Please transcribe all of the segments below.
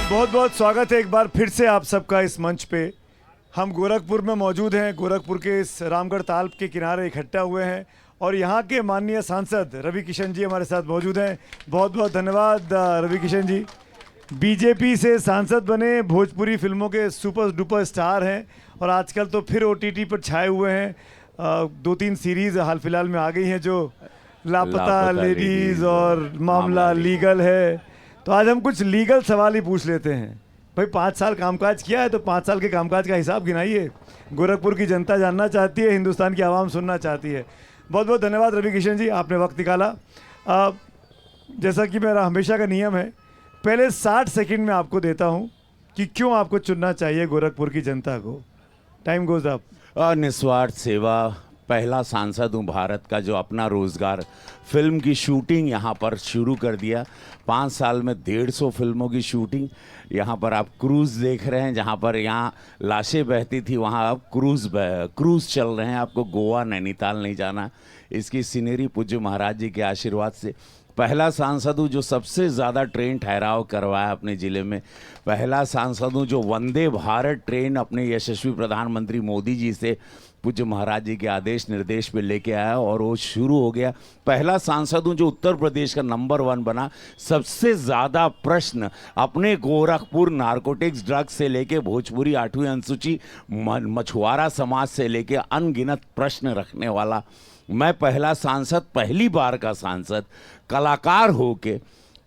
बहुत बहुत स्वागत है एक बार फिर से आप सबका इस मंच पे। हम गोरखपुर में मौजूद हैं, गोरखपुर के इस रामगढ़ ताल के किनारे इकट्ठा हुए हैं और यहाँ के माननीय सांसद रवि किशन जी हमारे साथ मौजूद हैं। बहुत बहुत धन्यवाद रवि किशन जी। बीजेपी से सांसद बने, भोजपुरी फिल्मों के सुपर डुपर स्टार हैं और आजकल तो फिर ओटीटी पर छाए हुए हैं। 2-3 सीरीज़ हाल फिलहाल में आ गई हैं जो लापता लेडीज़ और मामला लीगल है। तो आज हम कुछ लीगल सवाल ही पूछ लेते हैं। भाई 5 साल कामकाज किया है तो 5 साल के कामकाज का हिसाब गिनाइए। गोरखपुर की जनता जानना चाहती है, हिंदुस्तान की आवाम सुनना चाहती है। बहुत बहुत धन्यवाद रवि किशन जी, आपने वक्त निकाला। जैसा कि मेरा हमेशा का नियम है, पहले 60 सेकंड में आपको देता हूं कि क्यों आपको चुनना चाहिए गोरखपुर की जनता को। Time goes up. निस्वार्थ सेवा, पहला सांसद हूँ भारत का जो अपना रोज़गार फिल्म की शूटिंग यहाँ पर शुरू कर दिया। 5 साल में 150 फिल्मों की शूटिंग। यहाँ पर आप क्रूज़ देख रहे हैं, जहाँ पर यहाँ लाशें बहती थी वहाँ अब क्रूज़ चल रहे हैं। आपको गोवा नैनीताल नहीं जाना। इसकी सीनरी पूज्य महाराज जी के आशीर्वाद से। पहला सांसद हूँ जो सबसे ज़्यादा ट्रेन ठहराव करवाया अपने ज़िले में। पहला सांसद हूँ जो वंदे भारत ट्रेन अपने यशस्वी प्रधानमंत्री मोदी जी से पूज्य महाराज जी के आदेश निर्देश पे लेके आया और वो शुरू हो गया। पहला सांसद हूँ जो उत्तर प्रदेश का नंबर 1 बना। सबसे ज़्यादा प्रश्न अपने गोरखपुर नारकोटिक्स ड्रग्स से लेके भोजपुरी 8वीं अनुसूची मछुआरा समाज से लेके अनगिनत प्रश्न रखने वाला मैं पहला सांसद, पहली बार का सांसद, कलाकार होके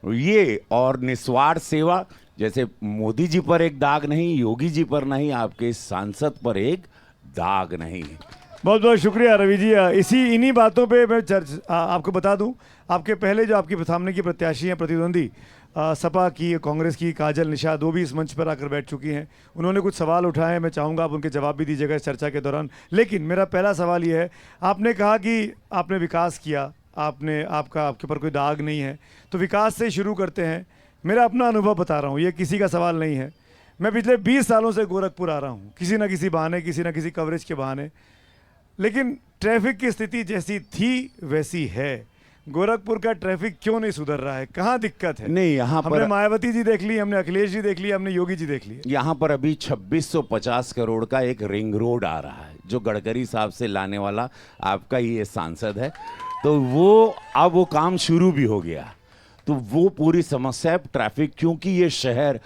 ये। और निस्वार्थ सेवा, जैसे मोदी जी पर एक दाग नहीं, योगी जी पर नहीं, आपके सांसद पर एक दाग नहीं। बहुत बहुत शुक्रिया रवि जी। इन्हीं बातों पे मैं आपको बता दूं, आपके पहले जो आपके सामने की प्रत्याशी हैं, प्रतिद्वंदी सपा की, कांग्रेस की काजल निषाद, वो भी इस मंच पर आकर बैठ चुकी हैं। उन्होंने कुछ सवाल उठाए हैं, मैं चाहूँगा आप उनके जवाब भी दीजिएगा इस चर्चा के दौरान। लेकिन मेरा पहला सवाल ये है, आपने कहा कि आपने विकास किया, आपके ऊपर कोई दाग नहीं है, तो विकास से शुरू करते हैं। मेरा अपना अनुभव बता रहा हूँ, ये किसी का सवाल नहीं है। मैं पिछले 20 सालों से गोरखपुर आ रहा हूँ, किसी न किसी बहाने, किसी न किसी कवरेज के बहाने। लेकिन ट्रैफिक की स्थिति जैसी थी वैसी है। गोरखपुर का ट्रैफिक क्यों नहीं सुधर रहा है? कहाँ दिक्कत है? नहीं, यहाँ पर हमने मायावती जी देख ली, हमने अखिलेश जी देख लिया, हमने योगी जी देख लिया। यहाँ पर अभी 2650 करोड़ का एक रिंग रोड आ रहा है जो गडकरी साहब से लाने वाला आपका ये सांसद है। तो वो अब वो काम शुरू भी हो गया। तो वो पूरी समस्या है ट्रैफिक, क्योंकि ये शहर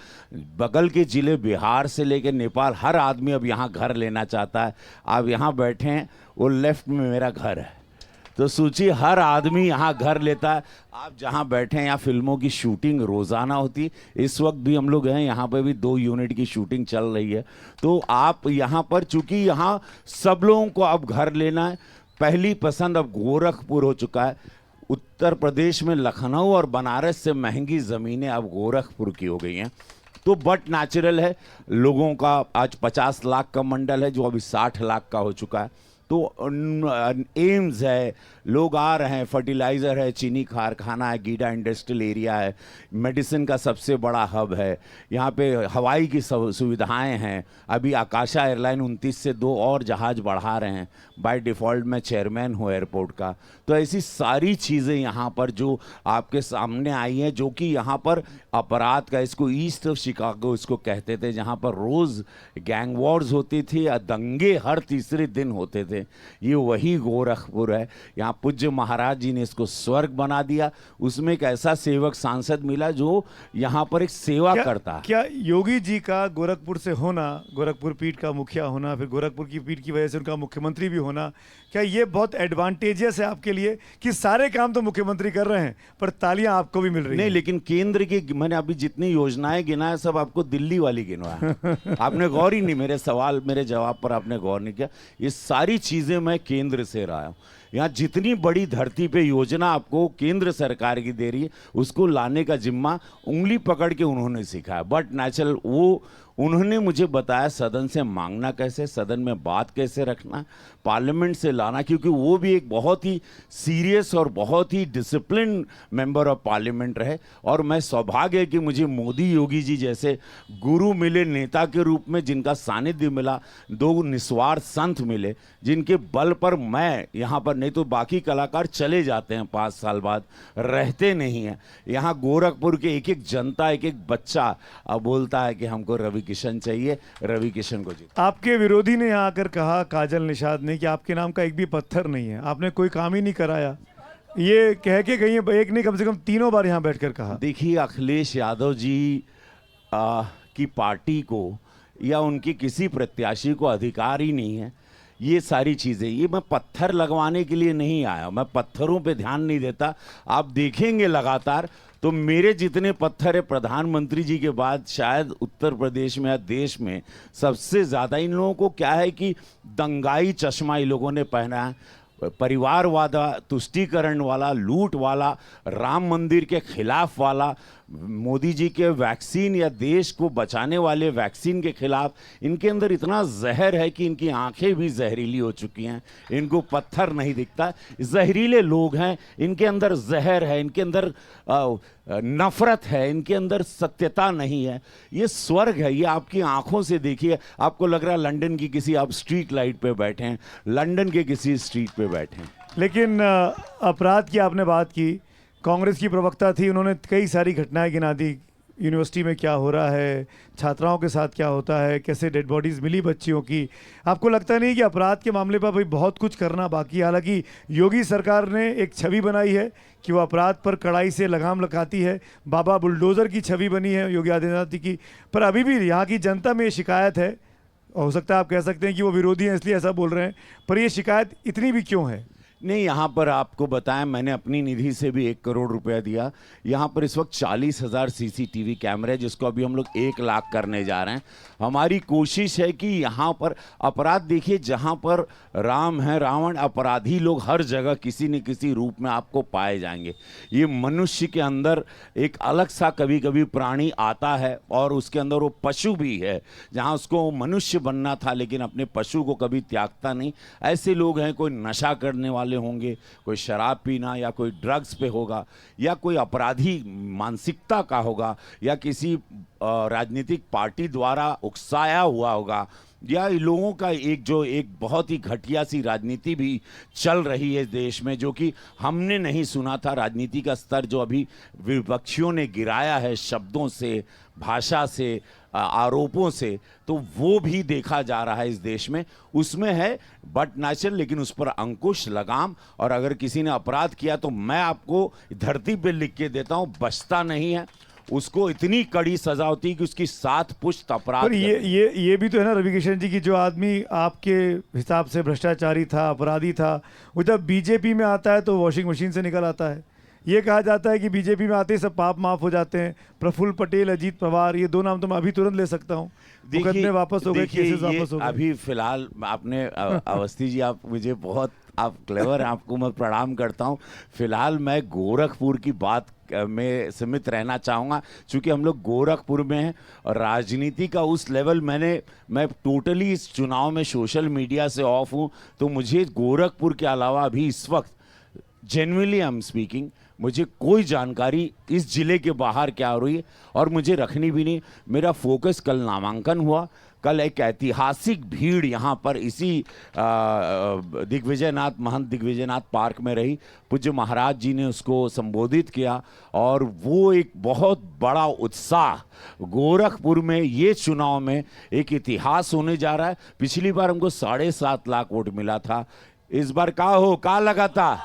बगल के ज़िले बिहार से लेकर नेपाल, हर आदमी अब यहाँ घर लेना चाहता है। आप यहाँ बैठे हैं, वो लेफ्ट में मेरा घर है, तो सोचिए हर आदमी यहाँ घर लेता है। आप जहाँ बैठे हैं, यहाँ फिल्मों की शूटिंग रोज़ाना होती। इस वक्त भी हम लोग हैं, यहाँ पे भी 2 यूनिट की शूटिंग चल रही है। तो आप यहाँ पर, चूँकि यहाँ सब लोगों को अब घर लेना है, पहली पसंद अब गोरखपुर हो चुका है। उत्तर प्रदेश में लखनऊ और बनारस से महंगी ज़मीनें अब गोरखपुर की हो गई हैं। तो बट नेचुरल है, लोगों का आज 50 लाख का मंडल है जो अभी 60 लाख का हो चुका है। तो एम्स है, लोग आ रहे हैं, फर्टिलाइज़र है, चीनी कारखाना है, गीडा इंडस्ट्रियल एरिया है, मेडिसिन का सबसे बड़ा हब है। यहाँ पे हवाई की सुविधाएं हैं। अभी आकाशा एयरलाइन 29 से 2 और जहाज़ बढ़ा रहे हैं। बाय डिफ़ॉल्ट मैं चेयरमैन हूँ एयरपोर्ट का। तो ऐसी सारी चीज़ें यहाँ पर जो आपके सामने आई हैं, जो कि यहाँ पर अपराध का, इसको ईस्ट ऑफ शिकागो इसको कहते थे, जहाँ पर रोज़ गैंग वॉर्स होती थी, दंगे हर तीसरे दिन होते थे। ये वही गोरखपुर है। यहाँ पूज्य महाराज जी ने इसको स्वर्ग बना दिया। उसमें एक ऐसा सेवक सांसद मिला जो यहाँ पर एक सेवा करता है। क्या योगी जी का गोरखपुर से होना, गोरखपुर पीठ का मुखिया होना, फिर गोरखपुर की पीठ की वजह से उनका मुख्यमंत्री भी होना, क्या ये बहुत एडवांटेजियस है आपके लिए कि सारे काम तो मुख्यमंत्री कर रहे हैं पर तालियां आपको भी मिल रही हैं? नहीं, लेकिन केंद्र की मैंने अभी जितनी योजनाएं गिनाया सब आपको दिल्ली वाली गिनवाया। आपने गौर ही नहीं, मेरे जवाब पर आपने गौर नहीं किया। ये सारी चीजें मैं केंद्र से रहा हूँ। यहाँ जितनी बड़ी धरती पे योजना आपको केंद्र सरकार की दे रही है, उसको लाने का जिम्मा उंगली पकड़ के उन्होंने सिखाया। बट नेचुरल उन्होंने मुझे बताया सदन से मांगना कैसे, सदन में बात कैसे रखना, पार्लियामेंट से लाना, क्योंकि वो भी एक बहुत ही सीरियस और बहुत ही डिसिप्लिन मेंबर ऑफ पार्लियामेंट रहे। और मैं सौभाग्य है कि मुझे मोदी योगी जी जैसे गुरु मिले, नेता के रूप में जिनका सानिध्य मिला, दो निस्वार्थ संत मिले जिनके बल पर मैं यहाँ पर, नहीं तो बाकी कलाकार चले जाते हैं 5 साल बाद, रहते नहीं हैं। यहाँ गोरखपुर के एक एक जनता, एक एक बच्चा अब बोलता है कि हमको रवि किशन चाहिए, रवि किशन को जीत। आपके विरोधी ने यहाँ आकर कहा, काजल निषाद ने, कि आपके नाम का एक भी पत्थर नहीं है, आपने कोई काम ही नहीं कराया। ये कह के गई है, एक नहीं कम से कम 3 बार यहाँ बैठकर कहा। देखिए, अखिलेश यादव जी की पार्टी को या उनके किसी प्रत्याशी को अधिकार ही नहीं है ये सारी चीज़ें। ये मैं पत्थर लगवाने के लिए नहीं आया, मैं पत्थरों पे ध्यान नहीं देता। आप देखेंगे लगातार तो मेरे जितने पत्थर है प्रधानमंत्री जी के बाद शायद उत्तर प्रदेश में या देश में सबसे ज़्यादा। इन लोगों को क्या है कि दंगाई चश्मा इन लोगों ने पहना है, परिवारवादा, तुष्टीकरण वाला, लूट वाला, राम मंदिर के खिलाफ वाला, मोदी जी के वैक्सीन या देश को बचाने वाले वैक्सीन के खिलाफ। इनके अंदर इतना जहर है कि इनकी आंखें भी जहरीली हो चुकी हैं, इनको पत्थर नहीं दिखता। जहरीले लोग हैं, इनके अंदर जहर है, इनके अंदर नफरत है, इनके अंदर सत्यता नहीं है। ये स्वर्ग है, ये आपकी आंखों से देखिए। आपको लग रहा है लंदन की किसी आप स्ट्रीट लाइट पे बैठे हैं, लंदन के किसी स्ट्रीट पे बैठे हैं। लेकिन अपराध की आपने बात की, कांग्रेस की प्रवक्ता थी, उन्होंने कई सारी घटनाएं गिना दी, यूनिवर्सिटी में क्या हो रहा है, छात्राओं के साथ क्या होता है, कैसे डेड बॉडीज़ मिली बच्चियों की। आपको लगता नहीं कि अपराध के मामले पर भाई बहुत कुछ करना बाकी है? हालांकि योगी सरकार ने एक छवि बनाई है कि वो अपराध पर कड़ाई से लगाम लगाती है, बाबा बुलडोज़र की छवि बनी है योगी आदित्यनाथ जी की, पर अभी भी यहाँ की जनता में ये शिकायत है। हो सकता है आप कह सकते हैं कि वो विरोधी हैं इसलिए ऐसा बोल रहे हैं, पर ये शिकायत इतनी भी क्यों है? नहीं, यहाँ पर आपको बताया, मैंने अपनी निधि से भी 1 करोड़ रुपया दिया। यहाँ पर इस वक्त 40,000 CCTV कैमरे, जिसको अभी हम लोग 1 लाख करने जा रहे हैं। हमारी कोशिश है कि यहाँ पर अपराध, देखिए जहाँ पर राम है रावण, अपराधी लोग हर जगह किसी न किसी रूप में आपको पाए जाएंगे। ये मनुष्य के अंदर एक अलग सा कभी कभी प्राणी आता है और उसके अंदर वो पशु भी है, जहाँ उसको मनुष्य बनना था लेकिन अपने पशु को कभी त्यागता नहीं। ऐसे लोग हैं, कोई नशा करने वाले होंगे, कोई शराब पीना या कोई ड्रग्स पे होगा, या कोई अपराधी मानसिकता का होगा, या किसी राजनीतिक पार्टी द्वारा उकसाया हुआ होगा, या लोगों का एक बहुत ही घटिया सी राजनीति भी चल रही है देश में, जो कि हमने नहीं सुना था। राजनीति का स्तर जो अभी विपक्षियों ने गिराया है शब्दों से, भाषा से, आरोपों से, तो वो भी देखा जा रहा है इस देश में। उसमें है बट नेचुरल, लेकिन उस पर अंकुश लगाम। और अगर किसी ने अपराध किया तो मैं आपको धरती पे लिख के देता हूँ, बचता नहीं है, उसको इतनी कड़ी सजा होती है कि उसकी 7 पुश्त अपराध। पर ये भी तो है ना रवि किशन जी की, जो आदमी आपके हिसाब से भ्रष्टाचारी था, अपराधी था, वो जब बीजेपी में आता है तो वॉशिंग मशीन से निकल आता है। ये कहा जाता है कि बीजेपी में आते ही सब पाप माफ हो जाते हैं। प्रफुल्ल पटेल, अजीत पवार, ये 2 नाम तो मैं अभी तुरंत ले सकता हूँ। मुकदमे वापस हो गए, केसेस वापस हो गए। अभी फिलहाल आपने अवस्थी जी, आप मुझे बहुत, आप क्लेवर हैं, आपको मैं प्रणाम करता हूँ। फिलहाल मैं गोरखपुर की बात में सीमित रहना चाहूँगा, क्योंकि हम लोग गोरखपुर में हैं और राजनीति का उस लेवल मैं टोटली इस चुनाव में सोशल मीडिया से ऑफ हूँ। तो मुझे गोरखपुर के अलावा अभी इस वक्त जेन्युइनली आई एम स्पीकिंग, मुझे कोई जानकारी इस जिले के बाहर क्या हो रही है और मुझे रखनी भी नहीं। मेरा फोकस, कल नामांकन हुआ, कल एक ऐतिहासिक भीड़ यहाँ पर इसी दिग्विजयनाथ, महंत दिग्विजयनाथ पार्क में रही। पूज्य महाराज जी ने उसको संबोधित किया और वो एक बहुत बड़ा उत्साह गोरखपुर में, ये चुनाव में एक इतिहास होने जा रहा है। पिछली बार हमको 7.5 लाख वोट मिला था, इस बार का लगा था,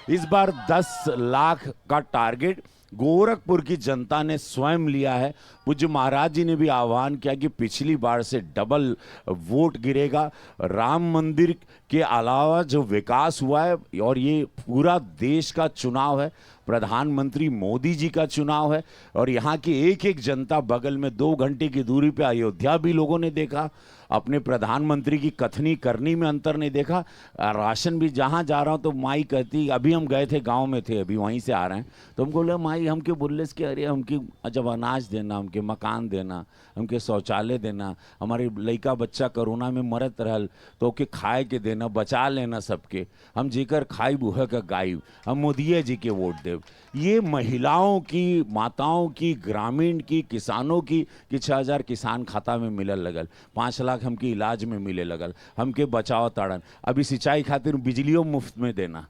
इस बार 10 लाख का टारगेट गोरखपुर की जनता ने स्वयं लिया है। पूज्य महाराज जी ने भी आह्वान किया कि पिछली बार से डबल वोट गिरेगा। राम मंदिर के अलावा जो विकास हुआ है, और ये पूरा देश का चुनाव है, प्रधानमंत्री मोदी जी का चुनाव है, और यहाँ की एक एक जनता, बगल में 2 घंटे की दूरी पे अयोध्या भी लोगों ने देखा। अपने प्रधानमंत्री की कथनी करनी में अंतर नहीं देखा। राशन भी जहाँ जा रहा हूँ तो माई कहती, अभी हम गए थे, गांव में थे, अभी वहीं से आ रहे हैं, तो हमको बोला माई भाई हमके बोलले कि अरे हमके जब अनाज देना, हमके मकान देना, हमके शौचालय देना, हमारे लड़का बच्चा कोरोना में मरत रहल तो ओके खाए के देना, बचा लेना सबके, हम जेकर खाइब उहे का गाइब, हम मोदिये जी के वोट देव। ये महिलाओं की, माताओं की, ग्रामीण की, किसानों की कि 6,000 किसान खाता में मिले लगल, 5 लाख हमके इलाज में मिले लगल, हमके बचाव ताड़न, अभी सिंचाई खातिर बिजलियों मुफ्त में देना।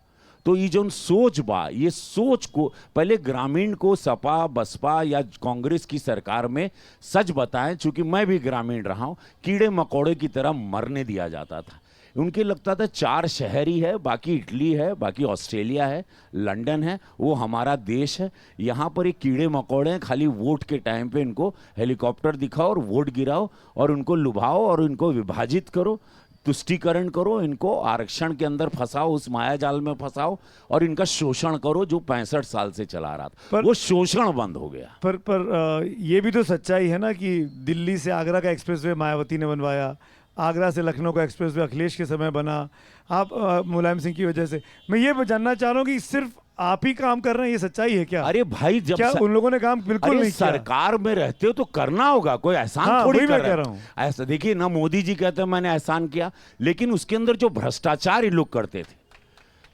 तो ये जो सोच बा, ये सोच को पहले ग्रामीण को सपा बसपा या कांग्रेस की सरकार में सच बताएं, चूंकि मैं भी ग्रामीण रहा हूं, कीड़े मकोड़े की तरह मरने दिया जाता था। उनके लगता था 4 शहर ही है, बाकी इटली है, बाकी ऑस्ट्रेलिया है, लंदन है, वो हमारा देश है। यहाँ पर ये कीड़े मकोड़े हैं, खाली वोट के टाइम पे इनको हेलीकॉप्टर दिखाओ और वोट गिराओ और उनको लुभाओ और उनको विभाजित करो, तुष्टीकरण करो, इनको आरक्षण के अंदर फंसाओ, उस माया जाल में फंसाओ और इनका शोषण करो जो 65 साल से चला रहा था। वो शोषण बंद हो गया। पर ये भी तो सच्चाई है ना कि दिल्ली से आगरा का एक्सप्रेसवे मायावती ने बनवाया, आगरा से लखनऊ का एक्सप्रेसवे अखिलेश के समय बना, आप मुलायम सिंह की वजह से। मैं ये जानना चाह रहा हूँ कि सिर्फ आप ही काम कर रहे हैं, ये सच्चाई है क्या? अरे भाई जब क्या उन लोगों ने काम बिल्कुल नहीं किया? सरकार में रहते हो तो करना होगा, कोई एहसान हाँ, थोड़ी वही मैं कर कह रहा रहा हूँ। ऐसा देखिए ना, मोदी जी कहते हैं मैंने एहसान किया, लेकिन उसके अंदर जो भ्रष्टाचार ये लोग करते थे,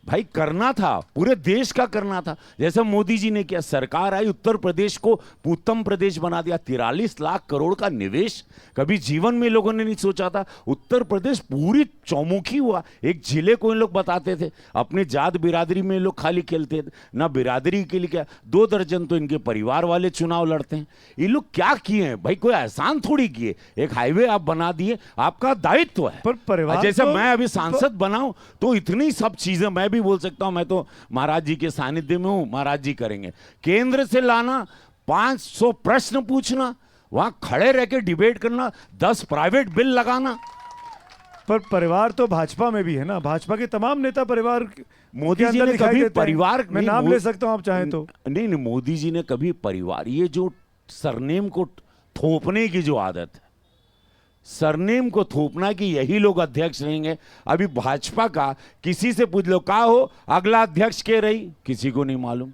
भाई करना था, पूरे देश का करना था। जैसे मोदी जी ने किया, सरकार आई, उत्तर प्रदेश को उत्तम प्रदेश बना दिया, 43 लाख करोड़ का निवेश, कभी जीवन में लोगों ने नहीं सोचा था। उत्तर प्रदेश पूरी चौमुखी हुआ। एक जिले को इन लोग बताते थे, अपने जात बिरादरी में लोग खाली खेलते थे, ना बिरादरी के लिए क्या, 2 दर्जन तो इनके परिवार वाले चुनाव लड़ते हैं। ये लोग क्या किए हैं भाई? कोई एहसान थोड़ी किए, एक हाईवे आप बना दिए, आपका दायित्व है। पर परिवार जैसे मैं अभी सांसद बनाऊं तो इतनी सब चीजें मैं भी बोल सकता हूं, मैं तो महाराज जी के सानिध्य में हूं, महाराज जी करेंगे। केंद्र से लाना, 500 प्रश्न पूछना, वहां खड़े रह के डिबेट करना, 10 प्राइवेट बिल लगाना। पर परिवार तो भाजपा में भी है ना, भाजपा के तमाम नेता परिवार मोदी जी ने कभी परिवार, मैं नाम ले सकता हूं आप चाहें तो। नहीं, मोदी जी ने कभी परिवार, ये जो सरनेम को थोपने की जो आदत है, सरनेम को थोपना कि यही लोग अध्यक्ष रहेंगे। अभी भाजपा का किसी से पूछ लो, का हो अगला अध्यक्ष के रही, किसी को नहीं मालूम।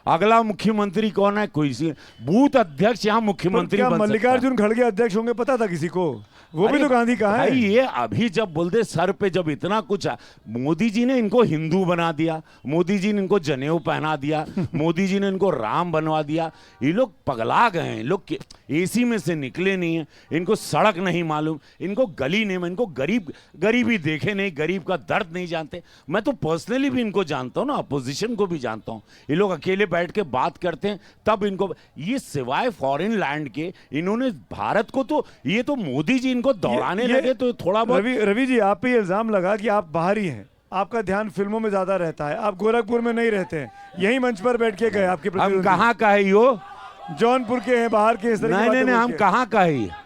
अगला मुख्यमंत्री कौन है, कोई सी बूथ अध्यक्ष यहाँ मुख्यमंत्री बन सकता है। मल्लिकार्जुन खड़गे अध्यक्ष होंगे पता था किसी को? वो भी तो गांधी कहा है। ये अभी जब बोलते सर पे जब इतना कुछ, मोदी जी ने इनको हिंदू बना दिया, मोदी जी ने इनको जनेऊ पहना दिया, मोदी जी ने इनको राम बनवा दिया। ये लोग पगला गए हैं, लोग एसी में से निकले नहीं है, इनको सड़क नहीं मालूम, इनको गली नहीं, इनको गरीबी देखे नहीं, गरीब का दर्द नहीं जानते। मैं तो पर्सनली भी इनको जानता हूँ ना, अपोजिशन को भी जानता हूँ। ये लोग अकेले बैठ के बात करते हैं तब इनको, ये सिवाय फॉरेन लैंड के इन्होंने भारत को तो, ये तो मोदी जी इनको दौड़ाने लगे तो थोड़ा बहुत। रवि जी, आप पे इल्जाम लगा कि आप बाहरी हैं, आपका ध्यान फिल्मों में ज्यादा रहता है, आप गोरखपुर में नहीं रहते हैं, यही मंच पर बैठ के गए आपके हम कहाँ का है यो? जौनपुर के हैं, बाहर के? नहीं, हम कहाँ का है?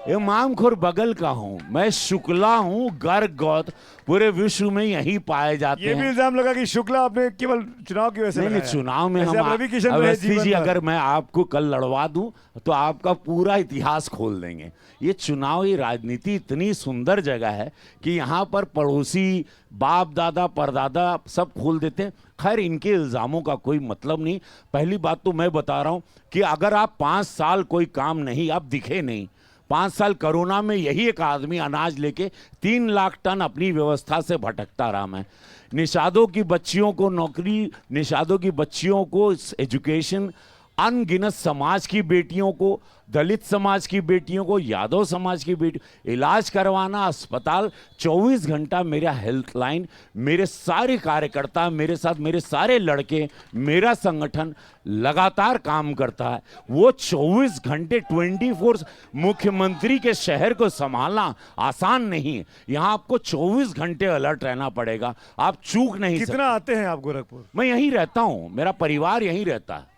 ये मामखोर बगल का हूँ मैं, शुक्ला हूँ, गर्ग गौत पूरे विश्व में यही पाए जाते हैं। ये भी इल्जाम लगा कि शुक्ला आपने केवल चुनाव की वजह से नहीं, चुनाव में हम अवस्थी जी, अगर मैं आपको कल लड़वा दूं तो आपका पूरा इतिहास खोल देंगे। ये चुनाव, ये राजनीति इतनी सुंदर जगह है कि यहाँ पर पड़ोसी, बाप दादा परदादा सब खोल देते हैं। खैर, इनके इल्जामों का कोई मतलब नहीं। पहली बात तो मैं बता रहा हूँ कि अगर आप 5 साल कोई काम नहीं, आप दिखे नहीं, 5 साल कोरोना में यही एक आदमी अनाज लेके 3 लाख टन अपनी व्यवस्था से भटकता रहा। मैं निषादों की बच्चियों को नौकरी, निषादों की बच्चियों को एजुकेशन, अनगिनत समाज की बेटियों को, दलित समाज की बेटियों को, यादव समाज की बेटी इलाज करवाना, अस्पताल 24 घंटा, मेरा हेल्पलाइन, मेरे सारे कार्यकर्ता मेरे साथ, मेरे सारे लड़के, मेरा संगठन लगातार काम करता है। वो 24 घंटे 24। मुख्यमंत्री के शहर को संभालना आसान नहीं है, यहाँ आपको 24 घंटे अलर्ट रहना पड़ेगा, आप चूक नहीं सकते। कितना आते हैं आप गोरखपुर? मैं यहीं रहता हूँ, मेरा परिवार यहीं रहता है।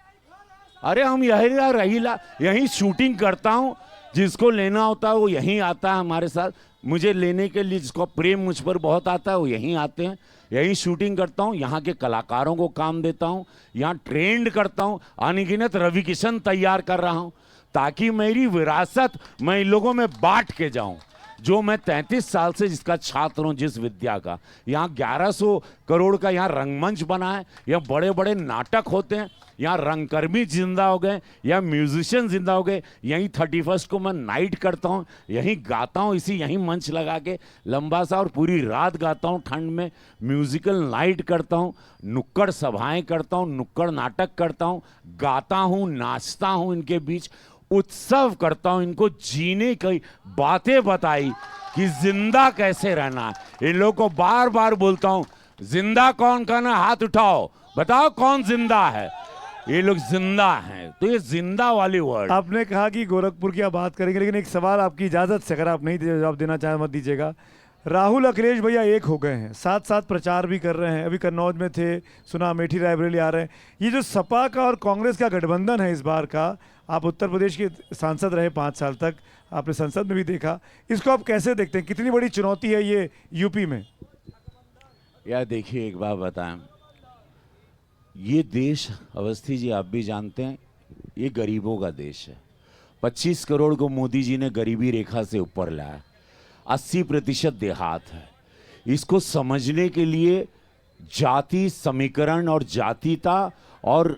अरे हम यहीं शूटिंग करता हूँ, जिसको लेना होता है वो यहीं आता है हमारे साथ, मुझे लेने के लिए जिसको प्रेम मुझ पर बहुत आता है वो यहीं आते हैं, यहीं शूटिंग करता हूँ, यहाँ के कलाकारों को काम देता हूँ, यहाँ ट्रेंड करता हूँ, अनगिनत रवि किशन तैयार कर रहा हूँ, ताकि मेरी विरासत मैं इन लोगों में बांट के जाऊँ। जो मैं 33 साल से जिसका छात्र हूँ, जिस विद्या का, यहाँ 1100 करोड़ का यहाँ रंगमंच बना है, यहाँ बड़े बड़े नाटक होते हैं, यहाँ रंगकर्मी जिंदा हो गए, यहाँ म्यूजिशियन जिंदा हो गए। यहीं 31 को मैं नाइट करता हूँ, यहीं गाता हूँ, इसी यहीं मंच लगा के लंबा सा, और पूरी रात गाता हूँ ठंड में। म्यूजिकल नाइट करता हूँ, नुक्कड़ सभाएं करता हूँ, नुक्कड़ नाटक करता हूँ, गाता हूँ, नाचता हूँ, इनके बीच उत्सव करता हूँ, इनको जीने की बातें बताई कि जिंदा कैसे रहना है। इन लोगों को बार बार बोलता हूँ, जिंदा कौन कौन है, हाथ उठाओ, बताओ कौन जिंदा है। ये लोग जिंदा हैं। तो ये जिंदा वाली वर्ड। आपने कहा कि गोरखपुर की आप बात करेंगे, लेकिन एक सवाल आपकी इजाजत से, अगर आप नहीं जवाब देना चाहें मत दीजिएगा। राहुल अखिलेश भैया एक हो गए हैं, साथ साथ प्रचार भी कर रहे हैं, अभी कन्नौज में थे, सुना अमेठी रायबरेली आ रहे हैं। ये जो सपा का और कांग्रेस का गठबंधन है इस बार का, आप उत्तर प्रदेश के सांसद रहे 5 साल तक, आपने संसद में भी देखा, इसको आप कैसे देखते हैं? कितनी बड़ी चुनौती है ये यूपी में? यार देखिए, एक बात बताएं, ये देश, अवस्थी जी आप भी जानते हैं, ये गरीबों का देश है। 25 करोड़ को मोदी जी ने गरीबी रेखा से ऊपर लाया, 80% देहात है। इसको समझने के लिए जाति समीकरण और जातीयता और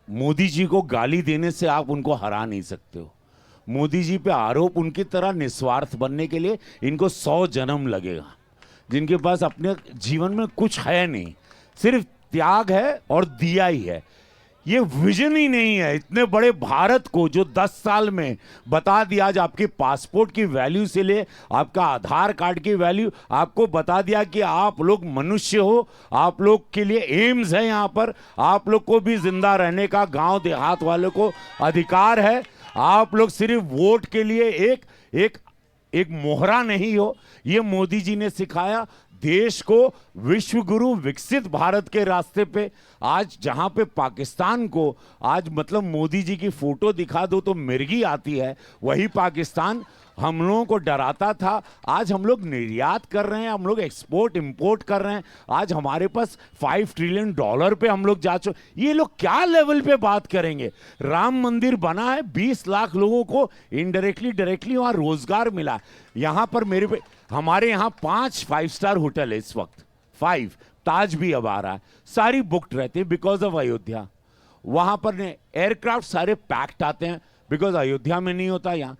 मोदी जी को गाली देने से आप उनको हरा नहीं सकते हो। मोदी जी पे आरोप, उनकी तरह निस्वार्थ बनने के लिए इनको 100 जन्म लगेगा, जिनके पास अपने जीवन में कुछ है नहीं, सिर्फ त्याग है और दिया ही है। ये विजन ही नहीं है इतने बड़े भारत को, जो 10 साल में बता दिया, आज आपके पासपोर्ट की वैल्यू से ले आपका आधार कार्ड की वैल्यू, आपको बता दिया कि आप लोग मनुष्य हो, आप लोग के लिए एम्स है यहाँ पर, आप लोग को भी जिंदा रहने का, गांव देहात वालों को अधिकार है। आप लोग सिर्फ वोट के लिए एक मोहरा नहीं हो। ये मोदी जी ने सिखाया देश को विश्व गुरु विकसित भारत के रास्ते पे। आज जहां पे पाकिस्तान को आज मतलब मोदी जी की फोटो दिखा दो तो मिर्गी आती है, वही पाकिस्तान हम लोगों को डराता था। आज हम लोग निर्यात कर रहे हैं, हम लोग एक्सपोर्ट इंपोर्ट कर रहे हैं। आज हमारे पास $5 ट्रिलियन पे हम लोग जा चुके। ये लोग क्या लेवल पे बात करेंगे? राम मंदिर बना है, 20 लाख लोगों को इनडायरेक्टली डायरेक्टली वहां रोजगार मिला। यहां पर हमारे यहाँ 5 5 स्टार होटल है इस वक्त, 5, ताज भी अब आ रहा है, सारी बुकड रहती है बिकॉज ऑफ अयोध्या। वहां पर एयरक्राफ्ट सारे पैक्ड आते हैं बिकॉज अयोध्या में नहीं होता। यहाँ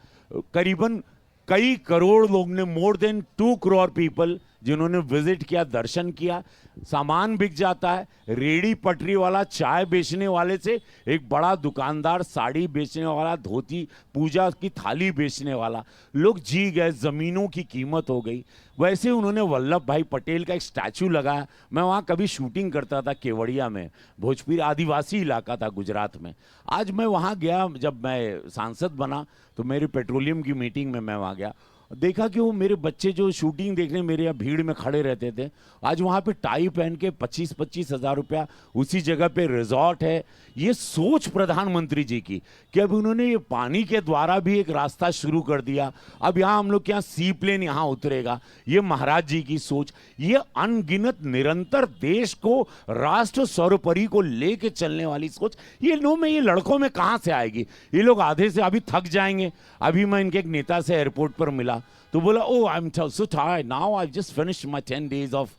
करीबन कई करोड़ लोग ने, मोर देन 2 करोड़ पीपल जिन्होंने विजिट किया, दर्शन किया। सामान बिक जाता है, रेड़ी पटरी वाला, चाय बेचने वाले से एक बड़ा दुकानदार, साड़ी बेचने वाला, धोती, पूजा की थाली बेचने वाला, लोग जी गए, जमीनों की कीमत हो गई। वैसे उन्होंने वल्लभ भाई पटेल का एक स्टैचू लगाया। मैं वहाँ कभी शूटिंग करता था केवड़िया में, भोजपुर आदिवासी इलाका था गुजरात में। आज मैं वहाँ गया, जब मैं सांसद बना तो मेरी पेट्रोलियम की मीटिंग में मैं वहाँ गया, देखा कि वो मेरे बच्चे जो शूटिंग देखने मेरे यहाँ भीड़ में खड़े रहते थे, आज वहाँ पे टाई पहन के 25-25 हज़ार रुपया, उसी जगह पे रिजॉर्ट है। ये सोच प्रधानमंत्री जी की कि अब उन्होंने ये पानी के द्वारा भी एक रास्ता शुरू कर दिया। अब यहाँ हम लोग के यहाँ सी प्लेन यहाँ उतरेगा। ये महाराज जी की सोच, ये अनगिनत निरंतर देश को राष्ट्र सर्वोपरि को लेके चलने वाली सोच, ये लोग में, ये लड़कों में कहाँ से आएगी? ये लोग आधे से अभी थक जाएंगे। अभी मैं इनके एक नेता से एयरपोर्ट पर मिला तो बोला, oh, I'm so tired now. I've just finished my 10 days of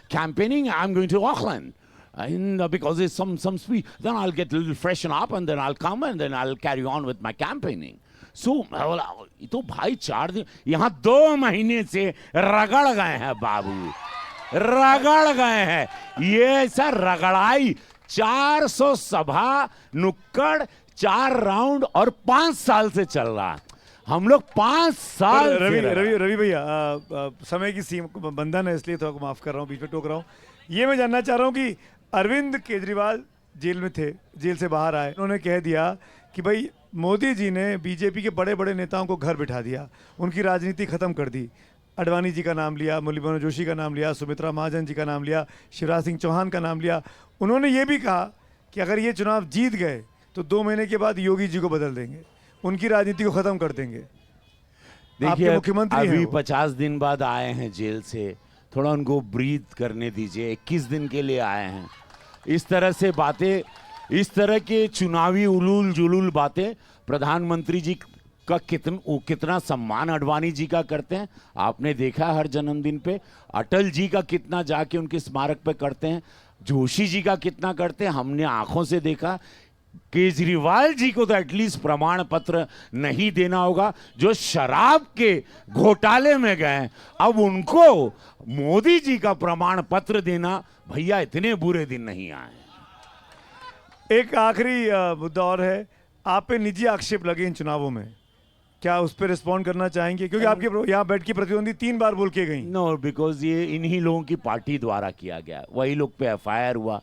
campaigning. I'm going to Auckland. And because there's some speed, then I'll get a little freshen up and then I'll come and then I'll carry on with my campaigning. So, ये तो भाई 4 दिन, यहाँ 2 महीने से रगड़ गए हैं बाबू, रगड़ गए हैं। ये ऐसा रगड़ाई, 400 सभा, नुक्कड़, 4 राउंड और 5 साल से चल रहा है। हम लोग 5 साल। रवि भैया, समय की सीमा बंधन है, इसलिए तो माफ कर रहा हूँ, बीच में टोक रहा हूँ। ये मैं जानना चाह रहा हूँ कि अरविंद केजरीवाल जेल में थे, जेल से बाहर आए, उन्होंने कह दिया कि भाई मोदी जी ने बीजेपी के बड़े बड़े नेताओं को घर बिठा दिया, उनकी राजनीति खत्म कर दी। अडवाणी जी का नाम लिया, मुरली मनोहर जोशी का नाम लिया, सुमित्रा महाजन जी का नाम लिया, शिवराज सिंह चौहान का नाम लिया। उन्होंने ये भी कहा कि अगर ये चुनाव जीत गए तो 2 महीने के बाद योगी जी को बदल देंगे, उनकी राजनीति को खत्म कर देंगे। देखिए, मुख्यमंत्री अभी 50 दिन बाद आए हैं जेल से, थोड़ा उनको ब्रीथ करने दीजिए। 21 दिन के लिए आए हैं। इस तरह से बातें, इस तरह के चुनावी उलूल जुलूल बातें प्रधानमंत्री जी का कितना सम्मान अडवाणी जी का करते हैं, आपने देखा हर जन्मदिन पे। अटल जी का कितना जाके उनके स्मारक पे करते हैं। जोशी जी का कितना करते हैं हमने आंखों से देखा। केजरीवाल जी को तो एटलीस्ट प्रमाण पत्र नहीं देना होगा, जो शराब के घोटाले में गए, अब उनको मोदी जी का प्रमाण पत्र देना, भैया इतने बुरे दिन नहीं आए। एक आखिरी मुद्दा और है, आप पे निजी आक्षेप लगे इन चुनावों में, क्या उस पर रिस्पॉन्ड करना चाहेंगे? क्योंकि आपके यहाँ बैठ के प्रतिद्वंदी 3 बार बोल के गई। नो, बिकॉज ये इन्हीं लोगों की पार्टी द्वारा किया गया, वही लोग पे एफआईआर हुआ,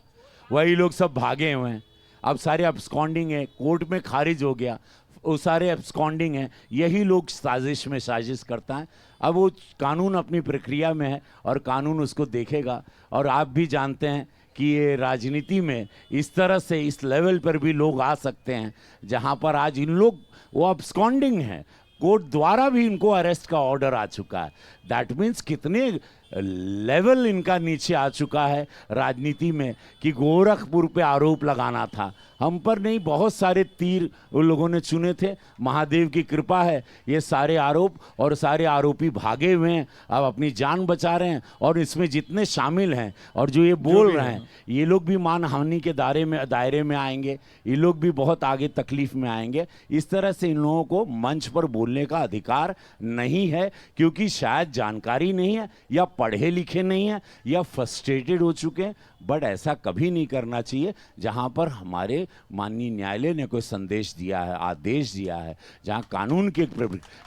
वही लोग सब भागे हुए हैं, अब सारे अब्सकॉन्डिंग है, कोर्ट में खारिज हो गया, वो सारे अब्सकॉन्डिंग हैं, यही लोग साजिश में साजिश करता है। अब वो कानून अपनी प्रक्रिया में है और कानून उसको देखेगा। और आप भी जानते हैं कि ये राजनीति में इस तरह से इस लेवल पर भी लोग आ सकते हैं जहां पर आज इन लोग वो अब्सकॉन्डिंग हैं, कोर्ट द्वारा भी इनको अरेस्ट का ऑर्डर आ चुका है। दैट मीन्स कितने लेवल इनका नीचे आ चुका है राजनीति में कि गोरखपुर पे आरोप लगाना था, हम पर नहीं, बहुत सारे तीर उन लोगों ने चुने थे। महादेव की कृपा है, ये सारे आरोप और सारे आरोपी भागे हुए हैं, अब अपनी जान बचा रहे हैं। और इसमें जितने शामिल हैं और जो ये बोल रहे हैं, ये लोग भी मानहानि के दायरे में आएंगे, ये लोग भी बहुत आगे तकलीफ में आएंगे। इस तरह से इन लोगों को मंच पर बोलने का अधिकार नहीं है, क्योंकि शायद जानकारी नहीं है, या पढ़े लिखे नहीं है, या फ्रस्ट्रेटेड हो चुके हैं। बट ऐसा कभी नहीं करना चाहिए। जहां पर हमारे माननीय न्यायालय ने कोई संदेश दिया है, आदेश दिया है, जहां कानून के,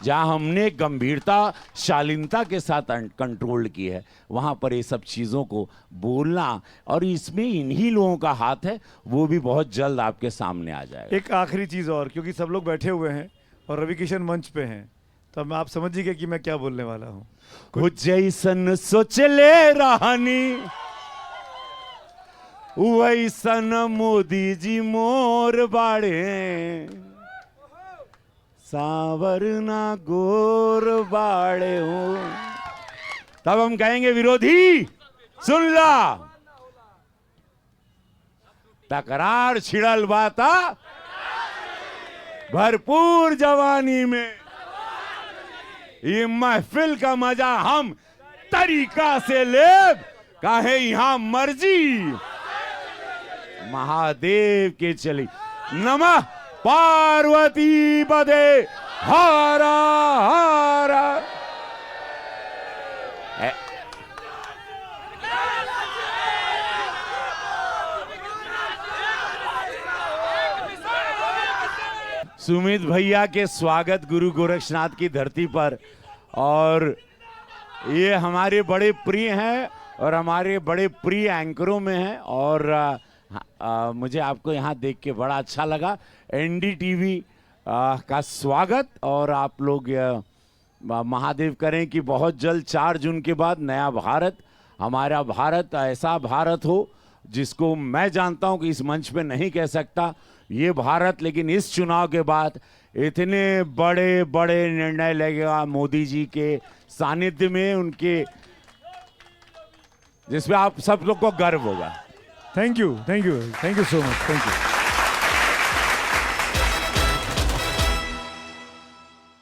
जहां हमने गंभीरता शालीनता के साथ कंट्रोल की है, वहां पर ये सब चीज़ों को बोलना, और इसमें इन्हीं लोगों का हाथ है, वो भी बहुत जल्द आपके सामने आ जाएगा। एक आखिरी चीज़ और, क्योंकि सब लोग बैठे हुए हैं और रवि किशन मंच पे हैं, तो अब आप समझिए कि मैं क्या बोलने वाला हूँ। कुछ जैसन सोच ले रानी, वैसन मोदी जी मोर बाड़े, सावरना गोर बाड़े हो। तब हम कहेंगे विरोधी सुन ला, तकरार छिड़ल बाता भरपूर जवानी में, ये महफिल का मजा हम तरीका से ले, काहे यहां मर्जी महादेव के चली। नमः पार्वती पदे हरा हरा। सुमित भैया के स्वागत गुरु गोरक्षनाथ की धरती पर, और ये हमारे बड़े प्रिय हैं और हमारे बड़े प्रिय एंकरों में हैं। और मुझे आपको यहाँ देख के बड़ा अच्छा लगा। एनडीटीवी का स्वागत, और आप लोग महादेव करें कि बहुत जल्द 4 जून के बाद नया भारत, हमारा भारत ऐसा भारत हो जिसको मैं जानता हूं कि इस मंच पे नहीं कह सकता ये भारत, लेकिन इस चुनाव के बाद इतने बड़े बड़े निर्णय लगेगा मोदी जी के सानिध्य में, उनके, जिसमें आप सब लोग को गर्व होगा। Thank you so much, thank you.